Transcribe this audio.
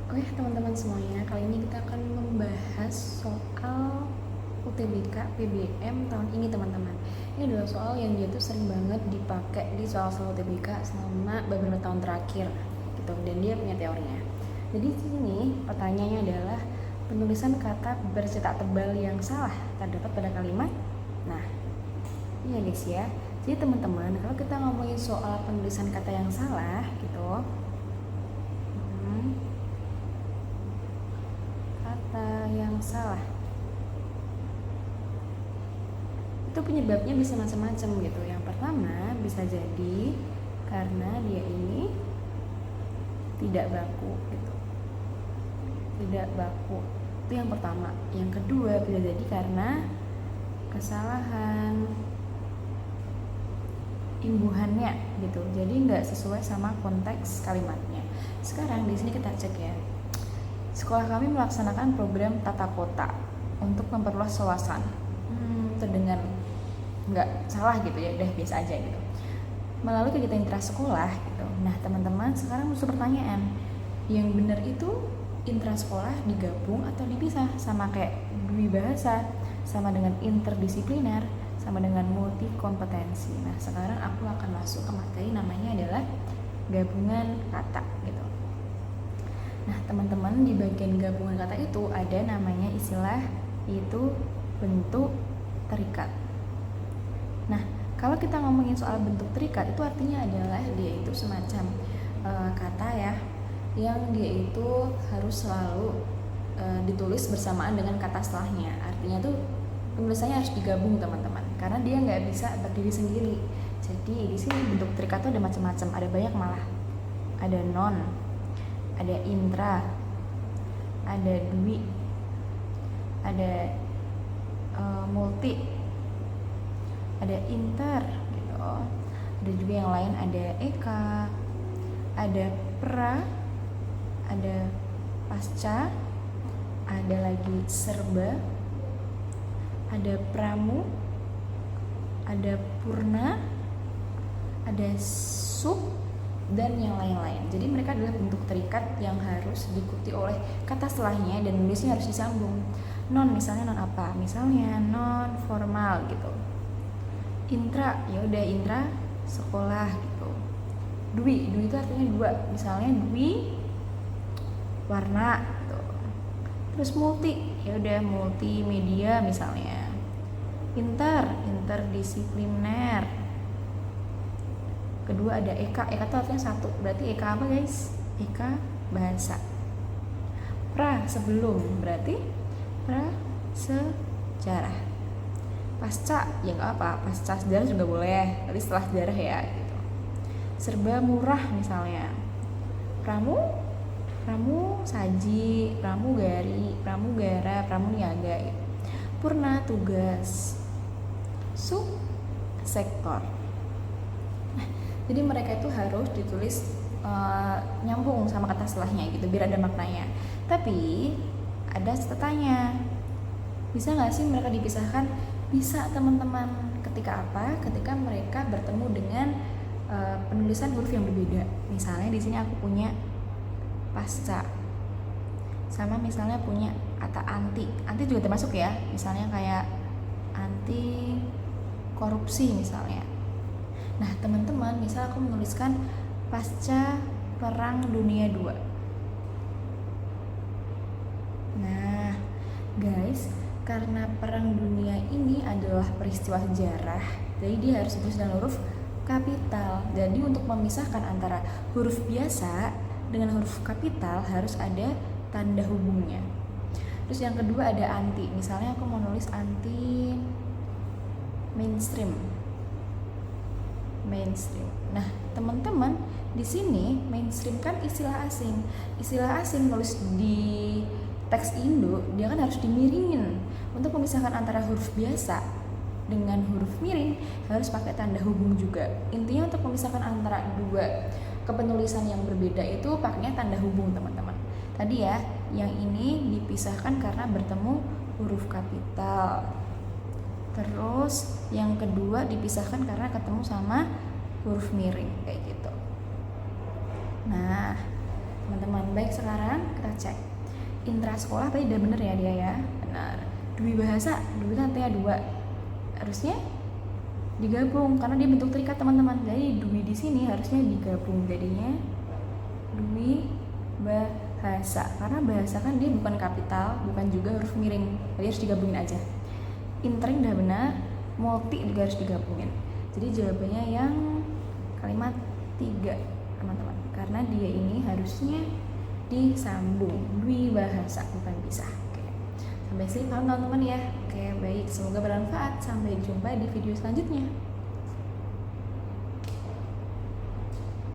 Oke teman-teman semuanya, kali ini kita akan membahas soal UTBK PBM tahun ini teman-teman. Ini adalah soal yang dia tuh sering banget dipakai di soal-soal UTBK selama beberapa tahun terakhir gitu, dan dia punya teorinya. Jadi di sini pertanyaannya adalah penulisan kata bercetak tebal yang salah terdapat pada kalimat. Nah, ini ya guys ya. Jadi teman-teman, kalau kita ngomongin soal penulisan kata yang salah gitu, kata yang salah itu penyebabnya bisa macam-macam gitu. Yang pertama bisa jadi karena dia ini tidak baku gitu, tidak baku, itu yang pertama. Yang kedua bisa jadi karena kesalahan imbuhannya gitu, jadi nggak sesuai sama konteks kalimatnya. Sekarang di sini kita cek ya. Sekolah kami melaksanakan program tata kota untuk memperluas wawasan. Terdengar nggak salah gitu ya, udah biasa aja gitu. Melalui kegiatan intrasekolah gitu. Nah teman-teman, sekarang muncul pertanyaan, yang benar itu intrasekolah digabung atau dipisah? Sama kayak dwi bahasa, sama dengan interdisipliner, sama dengan multi kompetensi. Nah sekarang aku akan masuk ke materi, namanya adalah gabungan kata gitu. Nah teman-teman, di bagian gabungan kata itu ada namanya istilah itu bentuk terikat. Nah kalau kita ngomongin soal bentuk terikat, itu artinya adalah dia itu semacam kata ya, yang dia itu harus selalu ditulis bersamaan dengan kata setelahnya. Artinya tuh penulisannya harus digabung teman-teman, karena dia nggak bisa berdiri sendiri. Jadi di sini bentuk terikat tuh ada macam-macam, ada banyak malah. Ada non, ada intra, ada dwi, ada multi, ada inter gitu. Ada juga yang lain, ada eka, ada pra, ada pasca, ada lagi serba, ada pramu, ada purna, ada sub, dan yang lain-lain. Jadi mereka adalah bentuk terikat yang harus diikuti oleh kata setelahnya, dan nulisnya harus disambung. Non misalnya non apa? Misalnya non formal gitu. Intra, ya udah intra sekolah gitu. Dwi itu artinya dua, misalnya dwi warna gitu. Terus multi, ya udah multimedia misalnya. Interdisipliner. Kedua ada eka itu artinya satu, berarti eka apa guys? Eka bahasa. Pra sebelum, berarti pra sejarah. Pasca ya nggak apa, pasca sejarah juga boleh, tapi setelah sejarah ya gitu. Serba murah misalnya. Pramu saji, pramugari, pramugara, pramuniaga gitu. Purna tugas. Sub sektor. Jadi mereka itu harus ditulis nyambung sama kata setelahnya gitu, biar ada maknanya. Tapi ada catatannya, bisa nggak sih mereka dipisahkan? Bisa teman-teman. Ketika apa? Ketika mereka bertemu dengan penulisan huruf yang berbeda. Misalnya di sini aku punya pasca, sama misalnya punya kata anti juga termasuk ya. Misalnya kayak anti korupsi misalnya. Nah teman-teman, misal aku menuliskan pasca Perang Dunia II. Nah guys, karena Perang Dunia ini adalah peristiwa sejarah, jadi dia harus ditulis dengan huruf kapital. Jadi untuk memisahkan antara huruf biasa dengan huruf kapital harus ada tanda hubungnya. Terus yang kedua ada anti, misalnya aku mau nulis anti mainstream. Nah, teman-teman, di sini mainstream kan istilah asing. Istilah asing nulis di teks Indo, dia kan harus dimiringin. Untuk memisahkan antara huruf biasa dengan huruf miring harus pakai tanda hubung juga. Intinya untuk memisahkan antara dua kepenulisan yang berbeda itu pakainya tanda hubung, teman-teman. Tadi ya, yang ini dipisahkan karena bertemu huruf kapital. Terus yang kedua dipisahkan karena ketemu sama huruf miring kayak gitu. Nah teman-teman. Baik, sekarang kita cek intra sekolah tadi udah bener ya dia ya, benar. Dwi bahasa, dwi kan artinya dua, harusnya digabung karena dia bentuk terikat teman-teman. Jadi dwi di sini harusnya digabung, jadinya dwi bahasa, karena bahasa kan dia bukan kapital, bukan juga huruf miring, jadi harus digabungin aja. Intring udah benar, multi juga harus digabungin. Jadi jawabannya yang kalimat 3 teman-teman, karena dia ini harusnya disambung, dwi bahasa bukan pisah. Oke. Sampai sini paham teman-teman ya. Oke, baik, semoga bermanfaat. Sampai jumpa di video selanjutnya.